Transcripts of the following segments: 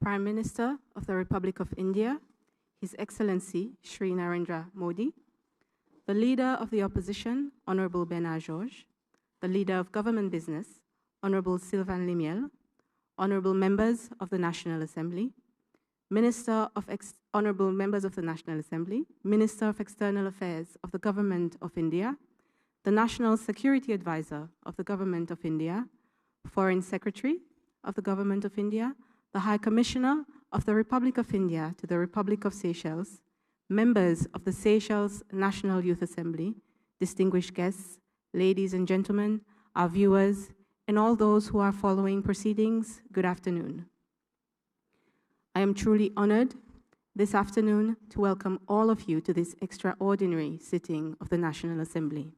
Prime Minister of the Republic of India, His Excellency Shri Narendra Modi, the Leader of the Opposition, Honorable Bernard Georges, the Leader of Government Business, Honorable Sylvain Limiel, Honorable Members of the National Assembly, Honorable Members of the National Assembly, Minister of External Affairs of the Government of India, the National Security Advisor of the Government of India, Foreign Secretary of the Government of India, the High Commissioner of the Republic of India to the Republic of Seychelles, members of the Seychelles National Youth Assembly, distinguished guests, ladies and gentlemen, our viewers, and all those who are following proceedings, good afternoon. I am truly honored this afternoon to welcome all of you to this extraordinary sitting of the National Assembly.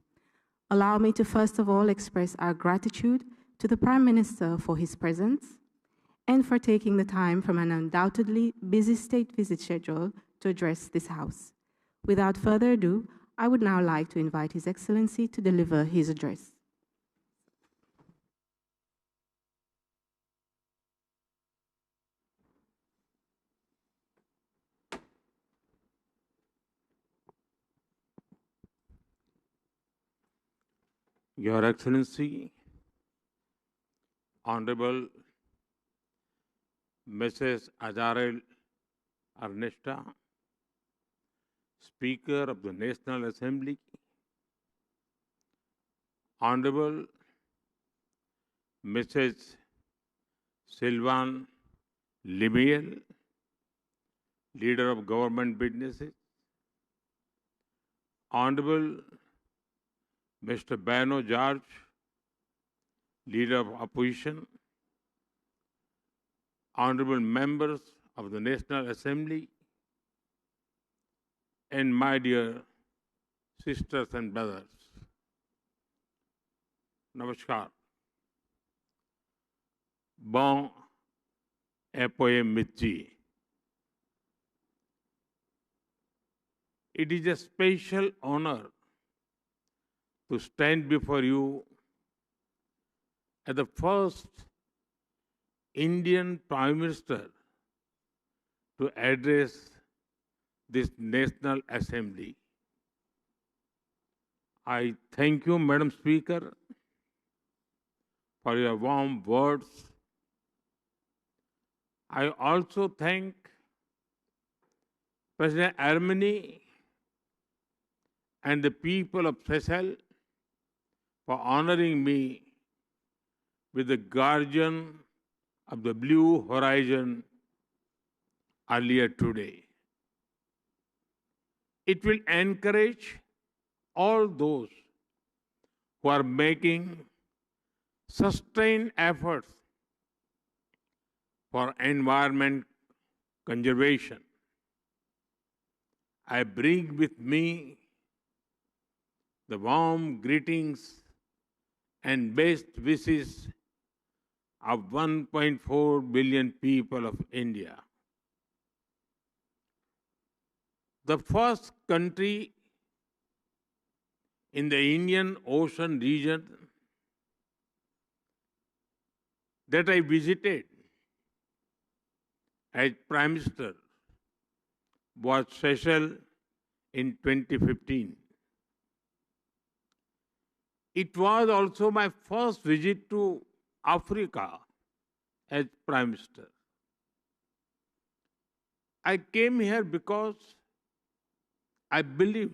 Allow me to first of all express our gratitude to the Prime Minister for his presence and for taking the time from an undoubtedly busy state visit schedule to address this House. Without further ado, I would now like to invite His Excellency to deliver his address. Your Excellency, Honorable Mrs. Azarel Ernesta, Speaker of the National Assembly, Honorable Mrs. Sylvain Limiel, Leader of Government Businesses, Honorable Mr. Bernard Georges, Leader of Opposition, Honorable Members of the National Assembly, and my dear sisters and brothers, Namaskar. Bon après-midi. It is a special honor to stand before you as the first Indian Prime Minister to address this National Assembly. I thank you, Madam Speaker, for your warm words. I also thank President Armani and the people of Seychelles for honoring me with the Guardian of the Blue Horizon earlier today. It will encourage all those who are making sustained efforts for environment conservation. I bring with me the warm greetings and best wishes of 1.4 billion people of India. The first country in the Indian Ocean region that I visited as Prime Minister was Seychelles in 2015. It was also my first visit to Africa as Prime Minister. I came here because I believe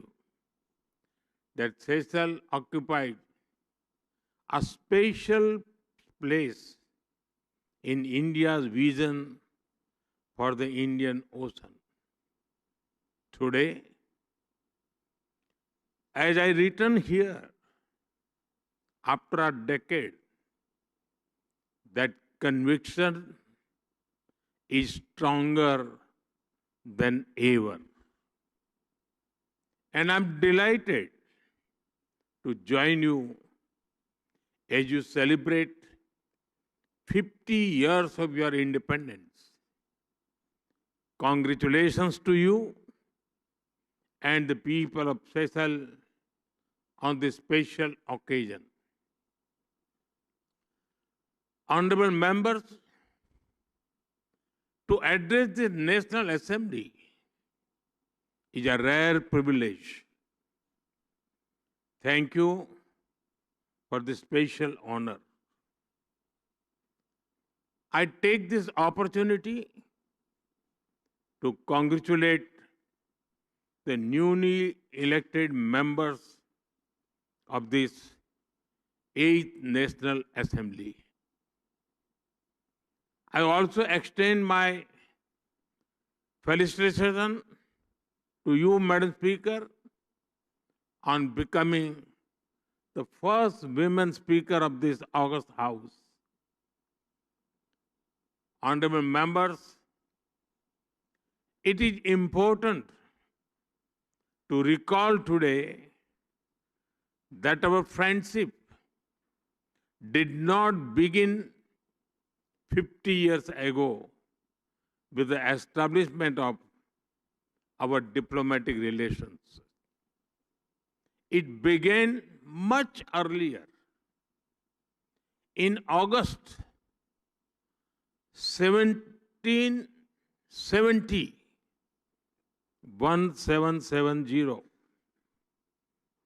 that Seychelles occupied a special place in India's vision for the Indian Ocean. Today, as I return here after a decade, that conviction is stronger than ever. And I'm delighted to join you as you celebrate 50 years of your independence. Congratulations to you and the people of Seychelles on this special occasion. Honorable members, to address the National Assembly is a rare privilege. Thank you for this special honor. I take this opportunity to congratulate the newly elected members of this 8th National Assembly. I also extend my felicitation to you, Madam Speaker, on becoming the first women Speaker of this August House. Honorable members, it is important to recall today that our friendship did not begin 50 years ago with the establishment of our diplomatic relations. It began much earlier. In August 1770,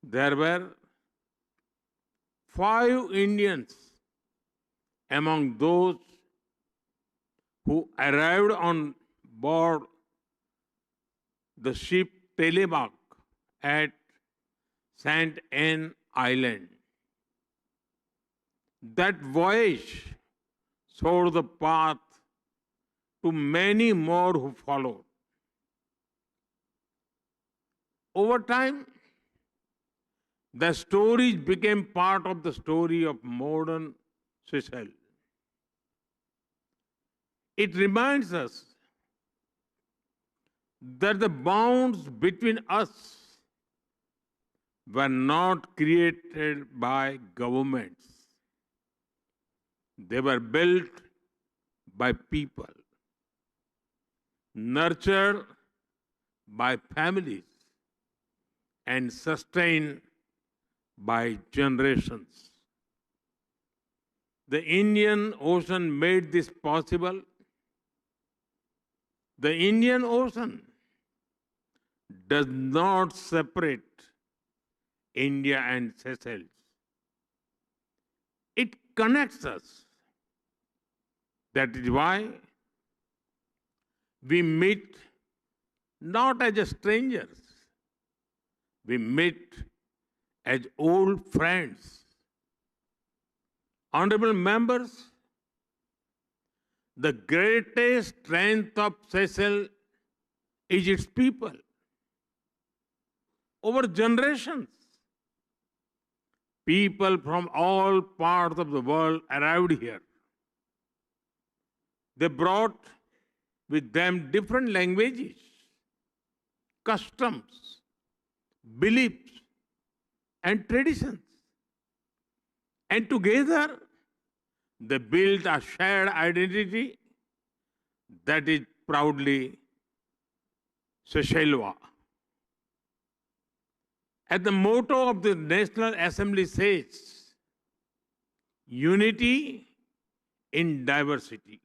there were 5 Indians among those who arrived on board the ship Telemark at St. Anne Island. That voyage showed the path to many more who followed. Over time, the stories became part of the story of modern Seychelles. It reminds us that the bonds between us were not created by governments. They were built by people, nurtured by families, and sustained by generations. The Indian Ocean made this possible. The Indian Ocean does not separate India and Seychelles. It connects us. That is why we meet not as strangers. We meet as old friends. Honorable members, the greatest strength of Seychelles is its people. Over generations, people from all parts of the world arrived here. They brought with them different languages, customs, beliefs, and traditions. And together, they built a shared identity that is proudly Seychellois. As the motto of the National Assembly says, unity in diversity.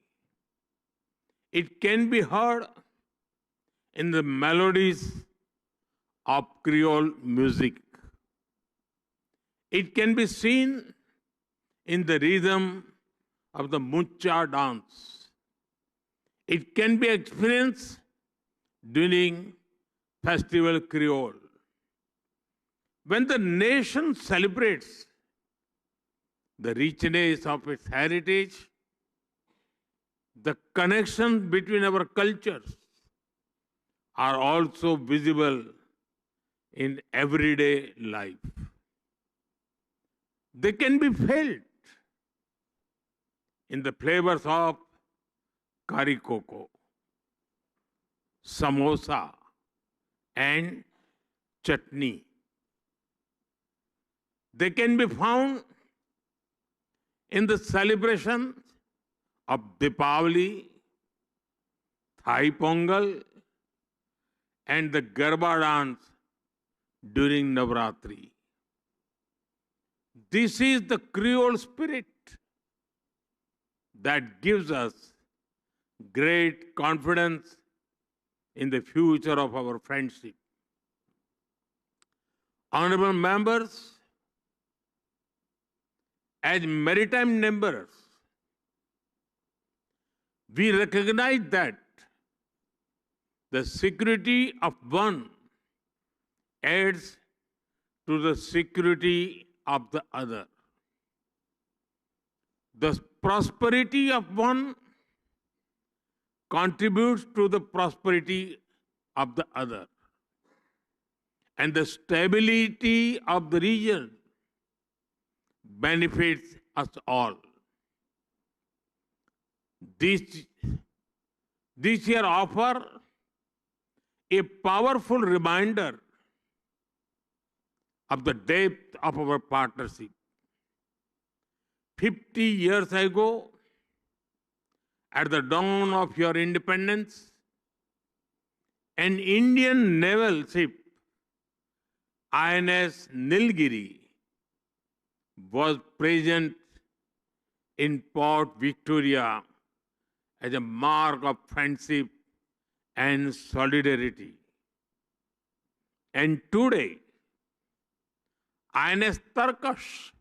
It can be heard in the melodies of Creole music. It can be seen in the rhythm of the mucha dance. It can be experienced during Festival Creole. When the nation celebrates the richness of its heritage, the connections between our cultures are also visible in everyday life. They can be felt in the flavors of curry cocoa, samosa, and chutney. They can be found in the celebration of Deepavali, Thai Pongal, and the Garba dance during Navratri. This is the Creole spirit that gives us great confidence in the future of our friendship. Honorable members, as maritime members, we recognize that the security of one adds to the security of the other. The prosperity of one contributes to the prosperity of the other. And the stability of the region benefits us all. This year offer a powerful reminder of the depth of our partnership. 50 years ago, at the dawn of your independence, an Indian naval ship, INS Nilgiri, was present in Port Victoria as a mark of friendship and solidarity. And today, INS Tarkash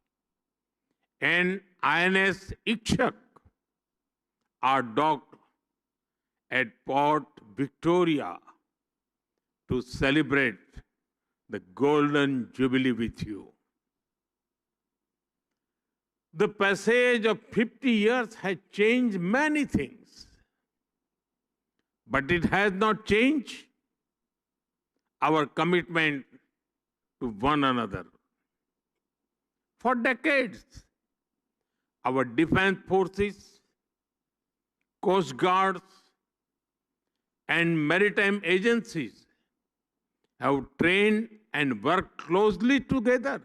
and INS Ikshak are docked at Port Victoria to celebrate the Golden Jubilee with you. The passage of 50 years has changed many things, but it has not changed our commitment to one another. For decades, our defense forces, coast guards, and maritime agencies have trained and worked closely together.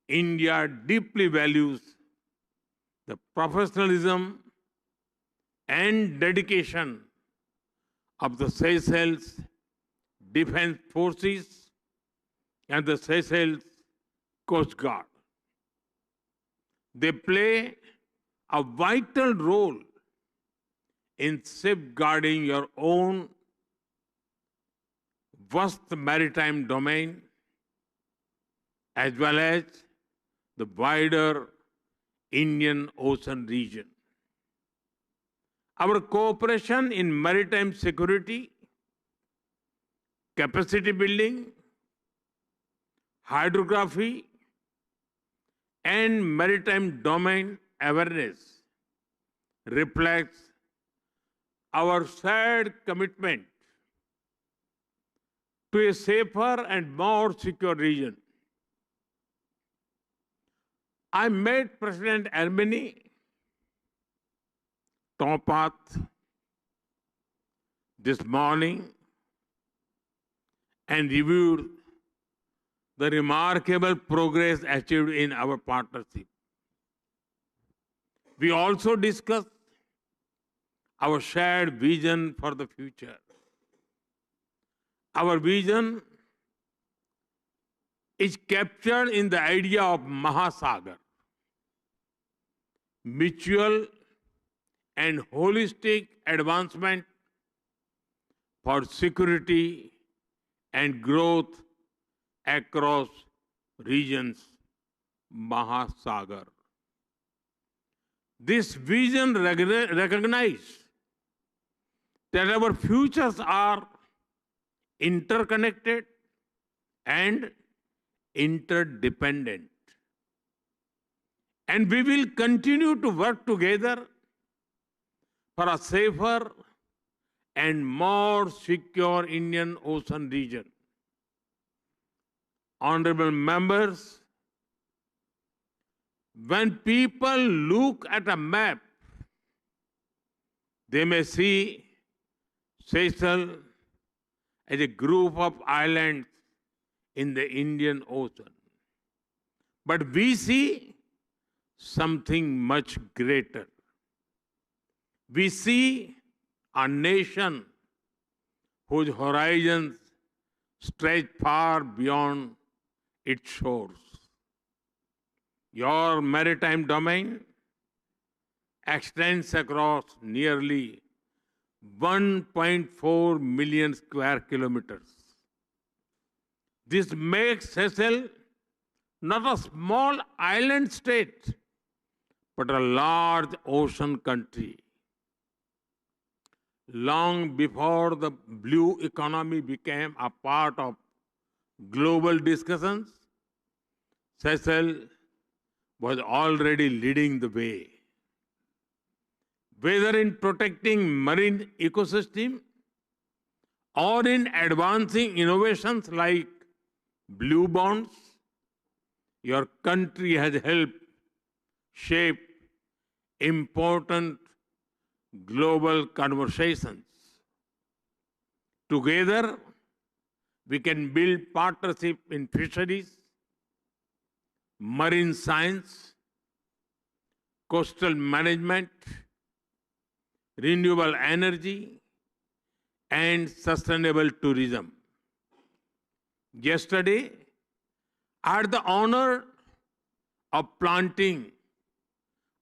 India deeply values the professionalism and dedication of the Seychelles Defense Forces and the Seychelles Coast Guard. They play a vital role in safeguarding your own vast maritime domain as well as the wider Indian Ocean region. Our cooperation in maritime security, capacity building, hydrography, and maritime domain awareness reflects our shared commitment to a safer and more secure region. I met President Armeni Topat this morning and reviewed the remarkable progress achieved in our partnership. We also discussed our shared vision for the future. Our vision is captured in the idea of Mahasagar, mutual and holistic advancement for security and growth across regions, Mahasagar. This vision recognizes that our futures are interconnected and interdependent. And we will continue to work together for a safer and more secure Indian Ocean region. Honorable members, when people look at a map, they may see Seychelles as a group of islands in the Indian Ocean. But we see something much greater. We see a nation whose horizons stretch far beyond its shores. Your maritime domain extends across nearly 1.4 million square kilometers. This makes Seychelles not a small island state, but a large ocean country. Long before the blue economy became a part of global discussions, Seychelles was already leading the way. Whether in protecting marine ecosystem or in advancing innovations like blue bonds, your country has helped shape important global conversations. Together, we can build partnership in fisheries, marine science, coastal management, renewable energy, and sustainable tourism. Yesterday, I had the honor of planting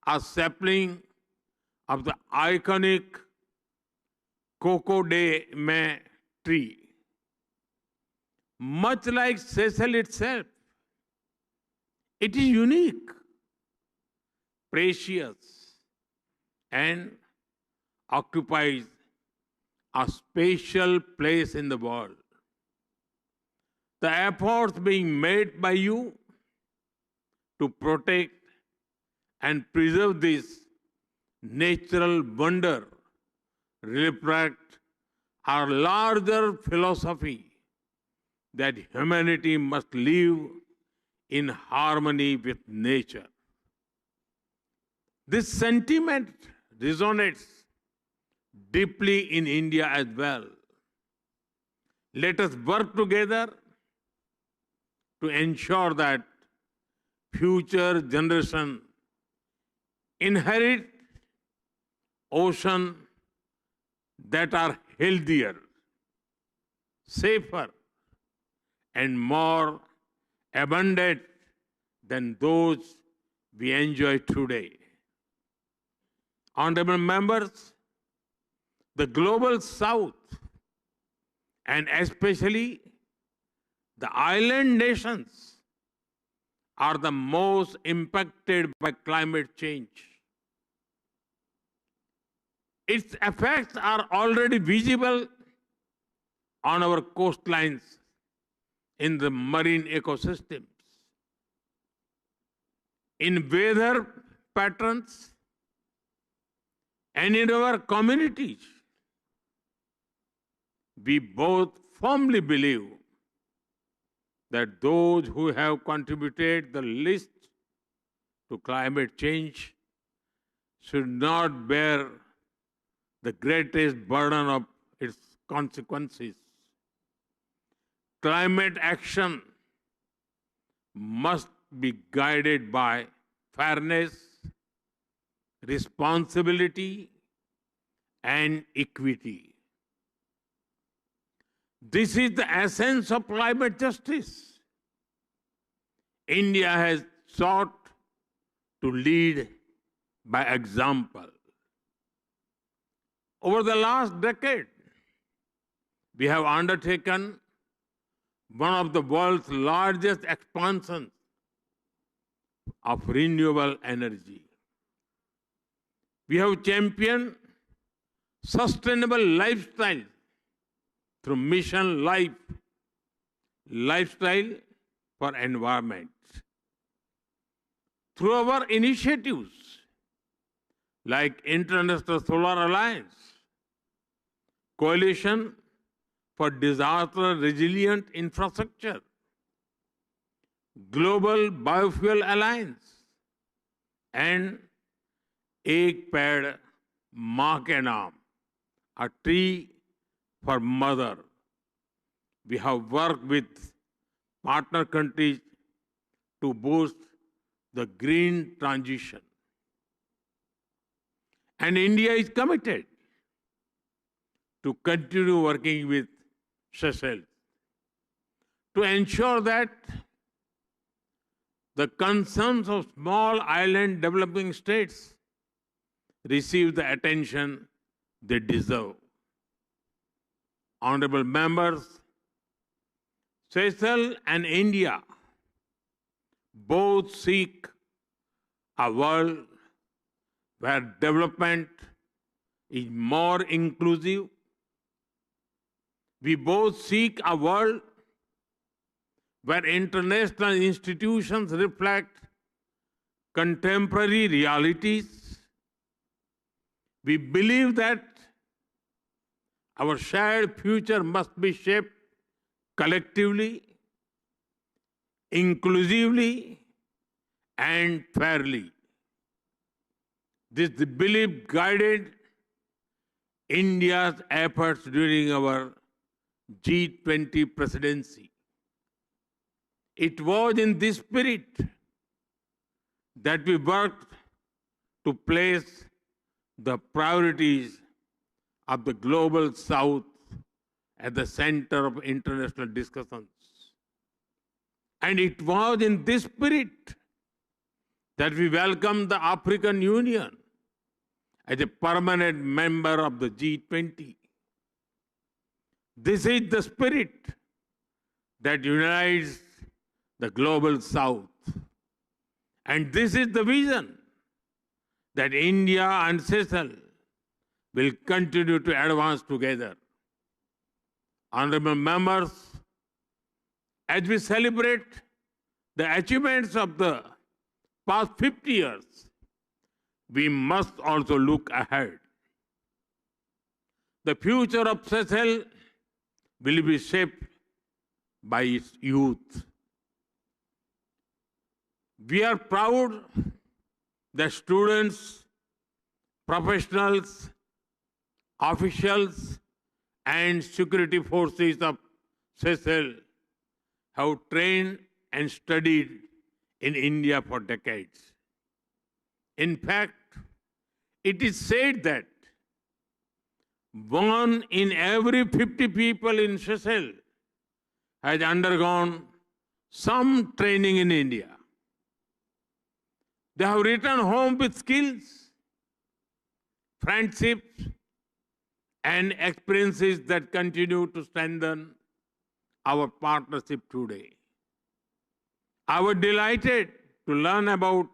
a sapling of the iconic Coco de Mai tree. Much like Seychelles itself, it is unique, precious, and occupies a special place in the world. The efforts being made by you to protect and preserve this natural wonder reflect our larger philosophy that humanity must live in harmony with nature. This sentiment resonates deeply in India as well. Let us work together to ensure that future generations inherit oceans that are healthier, safer, and more abundant than those we enjoy today. Honorable members, the global south, and especially the island nations, are the most impacted by climate change. Its effects are already visible on our coastlines, in the marine ecosystems, in weather patterns, and in our communities. We both firmly believe that those who have contributed the least to climate change should not bear the greatest burden of its consequences. Climate action must be guided by fairness, responsibility, and equity. This is the essence of climate justice. India has sought to lead by example. Over the last decade, we have undertaken one of the world's largest expansions of renewable energy. We have championed sustainable lifestyle through Mission Life, Lifestyle for Environment. Through our initiatives like International Solar Alliance, Coalition for Disaster Resilient Infrastructure, Global Biofuel Alliance, and Ek Ped Maa Ke Naam, a tree for mother. We have worked with partner countries to boost the green transition. And India is committed to continue working with Seychelles to ensure that the concerns of small island developing states receive the attention they deserve. Honorable members, Seychelles and India both seek a world where development is more inclusive. We both seek a world where international institutions reflect contemporary realities. We believe that our shared future must be shaped collectively, inclusively, and fairly. This belief guided India's efforts during our G20 presidency. It was in this spirit that we worked to place the priorities of the global South at the center of international discussions. And it was in this spirit that we welcomed the African Union as a permanent member of the G20. This is the spirit that unites the global South. And this is the vision that India and Seychelles will continue to advance together. Honorable members, as we celebrate the achievements of the past 50 years, we must also look ahead. The future of Seychelles will be shaped by its youth. We are proud that students, professionals, officials, and security forces of Seychelles have trained and studied in India for decades. In fact, it is said that 1 in every 50 people in Seychelles has undergone some training in India. They have returned home with skills, friendships, and experiences that continue to strengthen our partnership today. I was delighted to learn about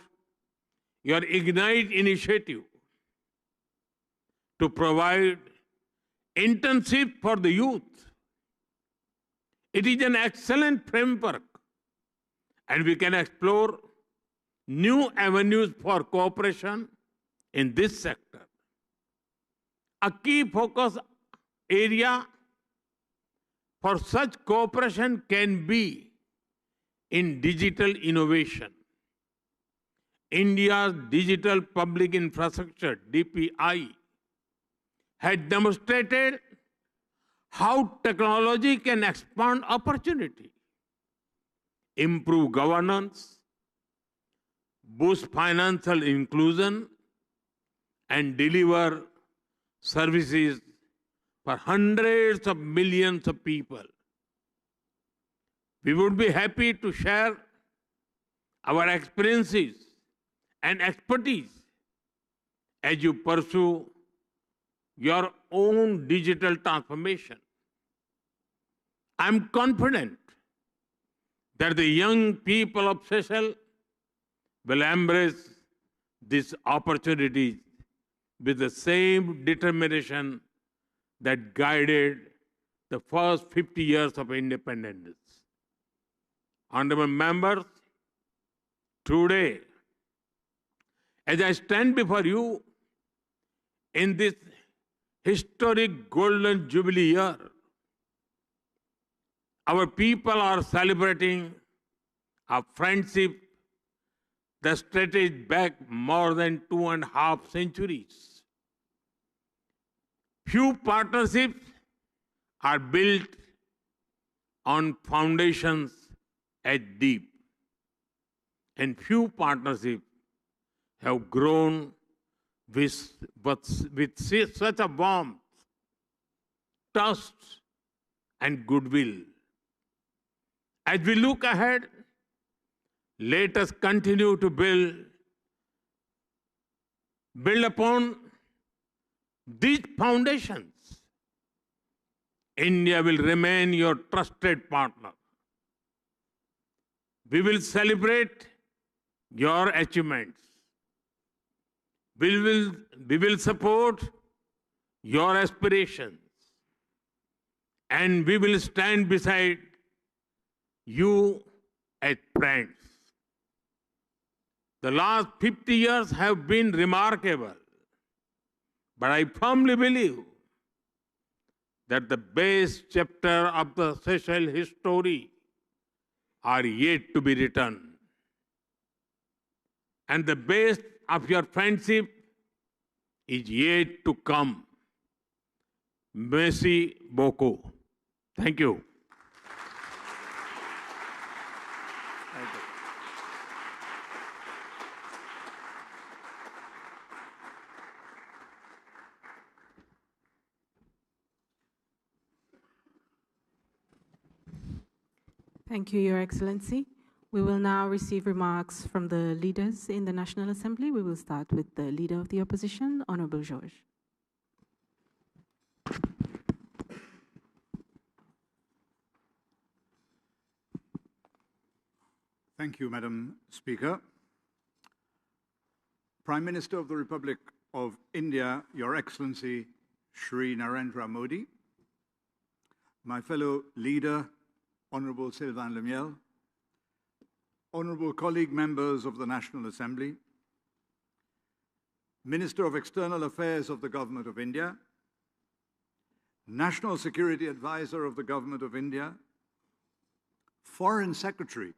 your Ignite initiative to provide internship for the youth. It is an excellent framework, and we can explore new avenues for cooperation in this sector. A key focus area for such cooperation can be in digital innovation. India's digital public infrastructure, DPI, has demonstrated how technology can expand opportunity, improve governance, boost financial inclusion, and deliver services for hundreds of millions of people. We would be happy to share our experiences and expertise as you pursue your own digital transformation. I'm confident that the young people of Seychelles will embrace these opportunities with the same determination that guided the first 50 years of independence. Honorable members, today, as I stand before you in this historic Golden Jubilee year, our people are celebrating a friendship that stretches back more than 2.5 centuries. Few partnerships are built on foundations as deep, and few partnerships have grown with such a warmth, trust, and goodwill. As we look ahead, let us continue to build Build upon these foundations. India will remain your trusted partner. We will celebrate your achievements. We will support your aspirations. And we will stand beside you as friends. The last 50 years have been remarkable. But I firmly believe that the best chapter of the Seychelles history are yet to be written. And the best of your friendship is yet to come. Merci beaucoup. Thank you. Thank you, Your Excellency. We will now receive remarks from the leaders in the National Assembly. We will start with the Leader of the Opposition, Honorable Georges. Thank you, Madam Speaker. Prime Minister of the Republic of India, Your Excellency Shri Narendra Modi, my fellow leader, Honorable Sylvain Lemiel, honorable colleague members of the National Assembly, Minister of External Affairs of the Government of India, National Security Advisor of the Government of India, Foreign Secretary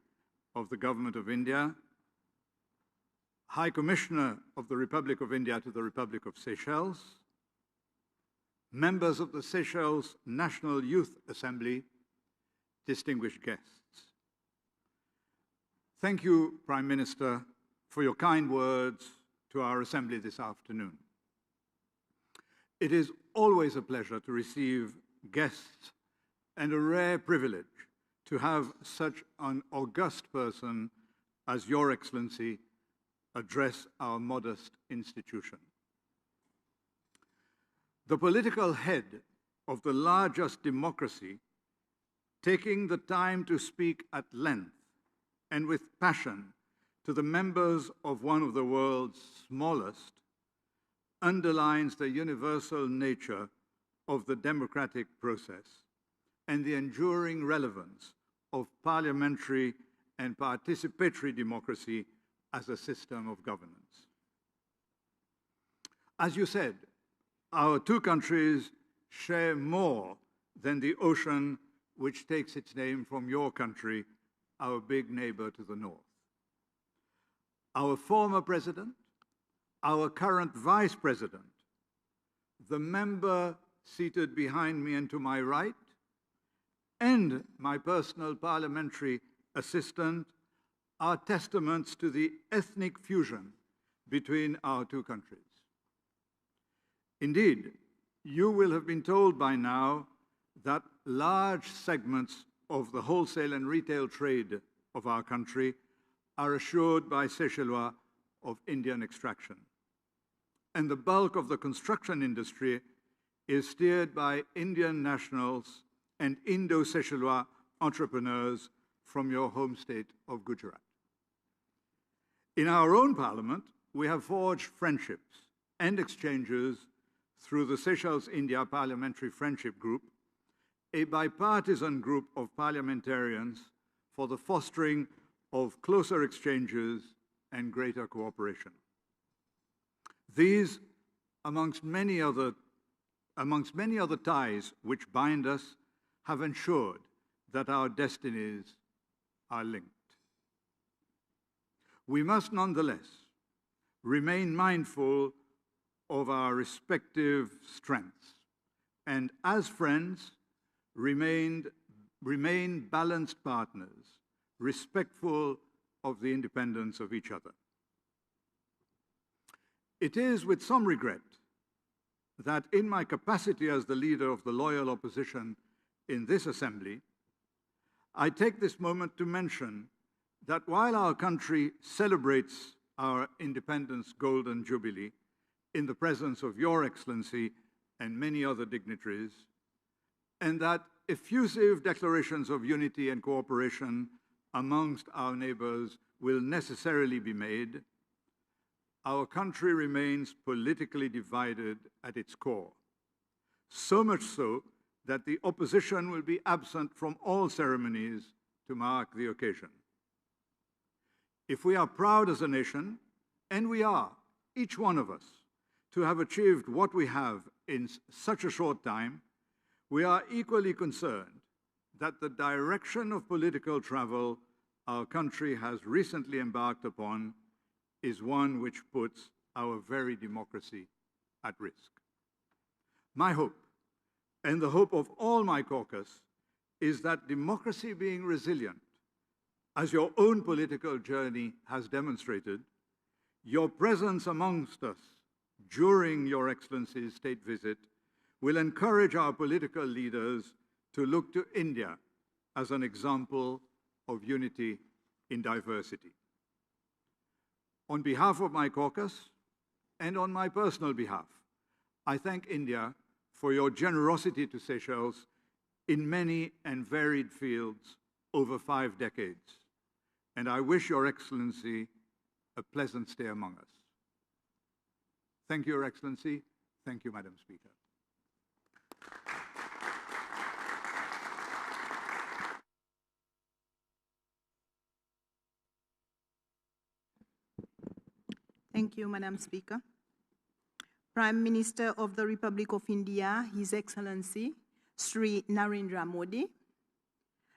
of the Government of India, High Commissioner of the Republic of India to the Republic of Seychelles, members of the Seychelles National Youth Assembly, distinguished guests. Thank you, Prime Minister, for your kind words to our Assembly this afternoon. It is always a pleasure to receive guests and a rare privilege to have such an august person as Your Excellency address our modest institution. The political head of the largest democracy, taking the time to speak at length and with passion to the members of one of the world's smallest, underlines the universal nature of the democratic process and the enduring relevance of parliamentary and participatory democracy as a system of governance. As you said, our two countries share more than the ocean which takes its name from your country, our big neighbor to the north. Our former president, our current vice president, the member seated behind me and to my right, and my personal parliamentary assistant are testaments to the ethnic fusion between our two countries. Indeed, you will have been told by now that large segments of the wholesale and retail trade of our country are assured by Seychellois of Indian extraction. And the bulk of the construction industry is steered by Indian nationals and Indo-Seychellois entrepreneurs from your home state of Gujarat. In our own parliament, we have forged friendships and exchanges through the Seychelles-India Parliamentary Friendship Group, a bipartisan group of parliamentarians for the fostering of closer exchanges and greater cooperation. These, amongst many other ties which bind us, have ensured that our destinies are linked. We must nonetheless remain mindful of our respective strengths and, as friends, remain balanced partners, respectful of the independence of each other. It is with some regret that in my capacity as the leader of the loyal opposition in this assembly, I take this moment to mention that while our country celebrates our independence golden jubilee in the presence of Your Excellency and many other dignitaries, and that effusive declarations of unity and cooperation amongst our neighbors will necessarily be made, our country remains politically divided at its core. So much so that the opposition will be absent from all ceremonies to mark the occasion. If we are proud as a nation, and we are, each one of us, to have achieved what we have in such a short time, we are equally concerned that the direction of political travel our country has recently embarked upon is one which puts our very democracy at risk. My hope, and the hope of all my caucus, is that democracy being resilient, as your own political journey has demonstrated, your presence amongst us during Your Excellency's state visit will encourage our political leaders to look to India as an example of unity in diversity. On behalf of my caucus and on my personal behalf, I thank India for your generosity to Seychelles in many and varied fields over 5 decades, and I wish Your Excellency a pleasant stay among us. Thank you, Your Excellency. Thank you, Madam Speaker. Thank you, Madam Speaker. Prime Minister of the Republic of India, His Excellency, Shri Narendra Modi,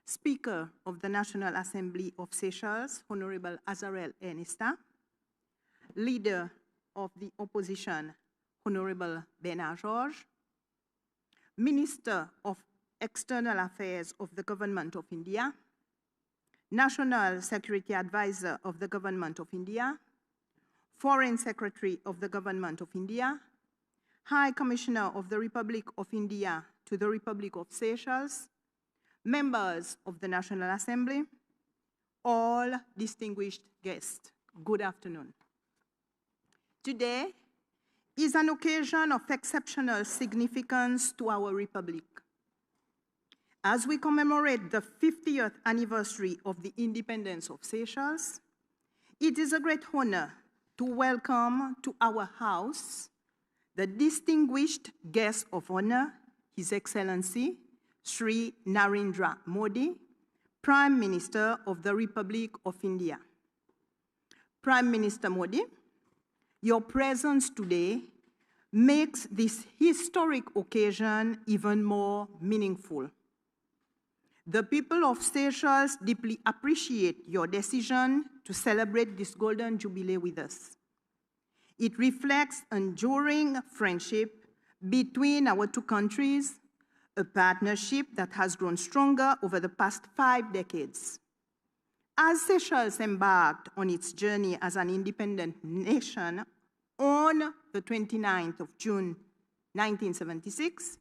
Speaker of the National Assembly of Seychelles, Honorable Azarel Ernesta, Leader of the Opposition, Honorable Bernard Georges, Minister of External Affairs of the Government of India, National Security Advisor of the Government of India, Foreign Secretary of the Government of India, High Commissioner of the Republic of India to the Republic of Seychelles, members of the National Assembly, all distinguished guests, good afternoon. Today is an occasion of exceptional significance to our Republic. As we commemorate the 50th anniversary of the independence of Seychelles, it is a great honor to welcome to our house the distinguished guest of honor, His Excellency, Shri Narendra Modi, Prime Minister of the Republic of India. Prime Minister Modi, your presence today makes this historic occasion even more meaningful. The people of Seychelles deeply appreciate your decision to celebrate this golden jubilee with us. It reflects enduring friendship between our two countries, a partnership that has grown stronger over the past 5 decades. As Seychelles embarked on its journey as an independent nation on the 29th of June, 1976,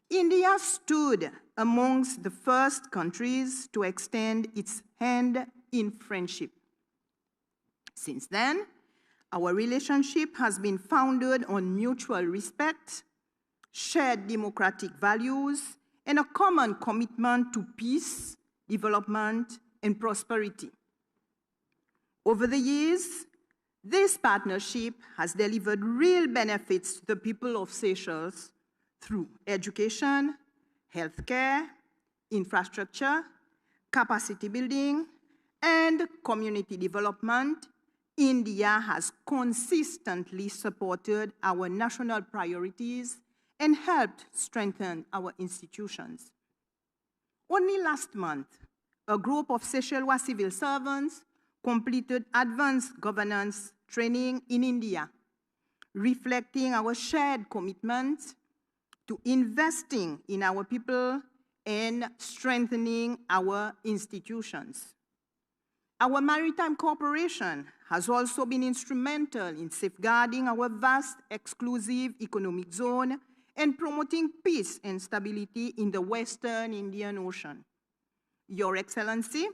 India stood amongst the first countries to extend its hand in friendship. Since then, our relationship has been founded on mutual respect, shared democratic values, and a common commitment to peace, development, and prosperity. Over the years, this partnership has delivered real benefits to the people of Seychelles through education, healthcare, infrastructure, capacity building, and community development. India has consistently supported our national priorities and helped strengthen our institutions. Only last month, a group of Seychellois civil servants completed advanced governance training in India, reflecting our shared commitment to investing in our people and strengthening our institutions. Our maritime cooperation has also been instrumental in safeguarding our vast exclusive economic zone and promoting peace and stability in the Western Indian Ocean. Your Excellency,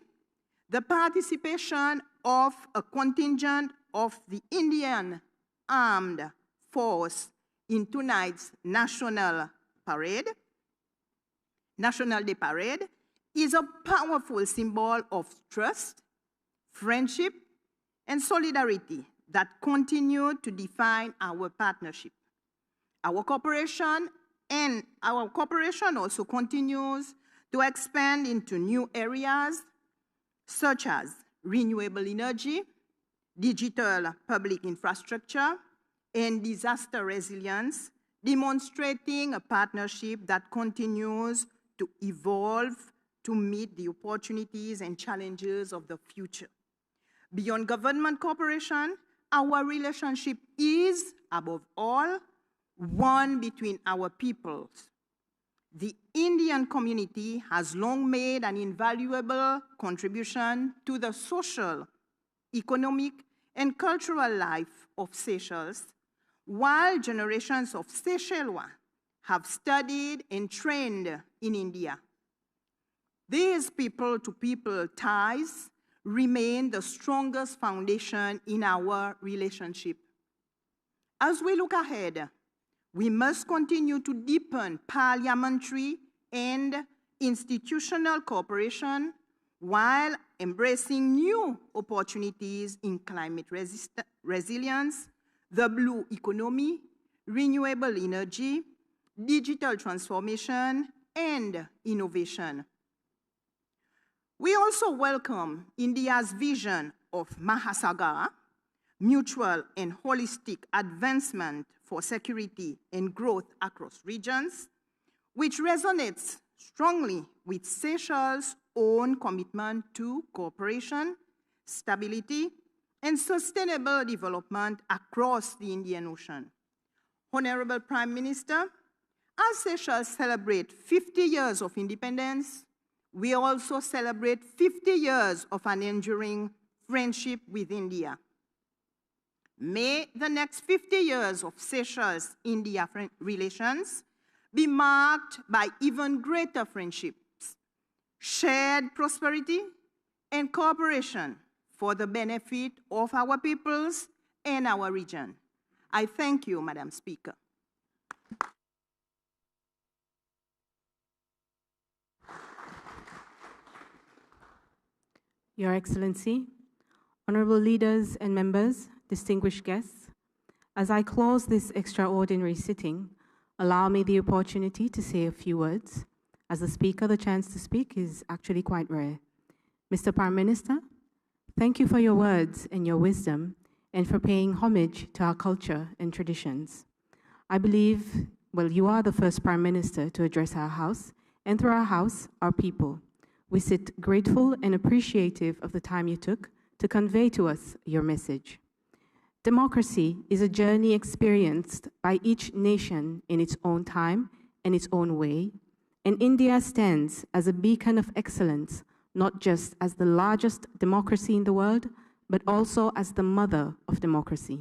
the participation of a contingent of the Indian Armed force in tonight's National Day Parade is a powerful symbol of trust, friendship, and solidarity that continue to define our partnership. Our cooperation also continues to expand into new areas such as renewable energy, digital public infrastructure, and disaster resilience, demonstrating a partnership that continues to evolve to meet the opportunities and challenges of the future. Beyond government cooperation, our relationship is, above all, one between our peoples. The Indian community has long made an invaluable contribution to the social, economic, and cultural life of Seychelles, while generations of Seychellois have studied and trained in India. These people-to-people ties remain the strongest foundation in our relationship. As we look ahead, we must continue to deepen parliamentary and institutional cooperation while embracing new opportunities in climate resilience, the blue economy, renewable energy, digital transformation, and innovation. We also welcome India's vision of Mahasagar, mutual and holistic advancement for security and growth across regions, which resonates strongly with Seychelles' own commitment to cooperation, stability, and sustainable development across the Indian Ocean. Honorable Prime Minister, as Seychelles celebrates 50 years of independence, we also celebrate 50 years of an enduring friendship with India. May the next 50 years of Seychelles-India relations be marked by even greater friendships, shared prosperity, and cooperation for the benefit of our peoples and our region. I thank you, Madam Speaker. Your Excellency, honorable leaders and members, distinguished guests, as I close this extraordinary sitting, allow me the opportunity to say a few words. As the Speaker, the chance to speak is actually quite rare. Mr. Prime Minister, thank you for your words and your wisdom and for paying homage to our culture and traditions. I believe, well, you are the first Prime Minister to address our House, and through our House, our people. We sit grateful and appreciative of the time you took to convey to us your message. Democracy is a journey experienced by each nation in its own time and its own way, and India stands as a beacon of excellence, not just as the largest democracy in the world, but also as the mother of democracy.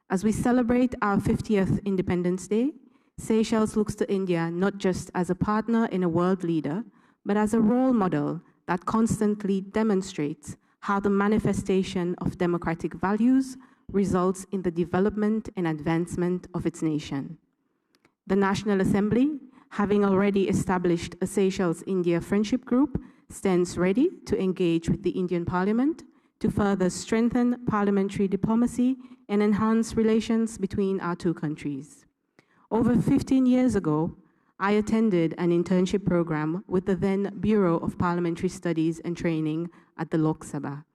As we celebrate our 50th Independence Day, Seychelles looks to India not just as a partner and a world leader, but as a role model that constantly demonstrates how the manifestation of democratic values results in the development and advancement of its nation. The National Assembly, having already established a Seychelles-India Friendship Group, stands ready to engage with the Indian Parliament to further strengthen parliamentary diplomacy and enhance relations between our two countries. Over 15 years ago, I attended an internship program with the then Bureau of Parliamentary Studies and Training at the Lok Sabha.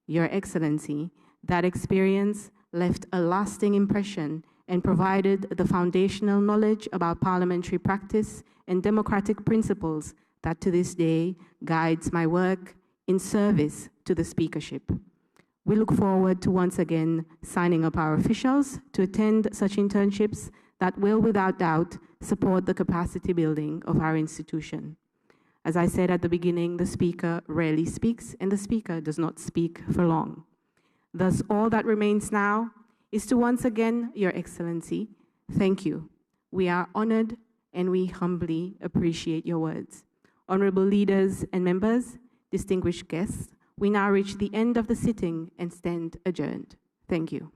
Your Excellency, that experience left a lasting impression and provided the foundational knowledge about parliamentary practice and democratic principles that to this day guides my work in service to the speakership. We look forward to once again signing up our officials to attend such internships that will, without doubt, support the capacity building of our institution. As I said at the beginning, the speaker rarely speaks, and the speaker does not speak for long. Thus, all that remains now is to once again, Your Excellency, thank you. We are honored and we humbly appreciate your words. Honorable leaders and members, distinguished guests, we now reach the end of the sitting and stand adjourned. Thank you.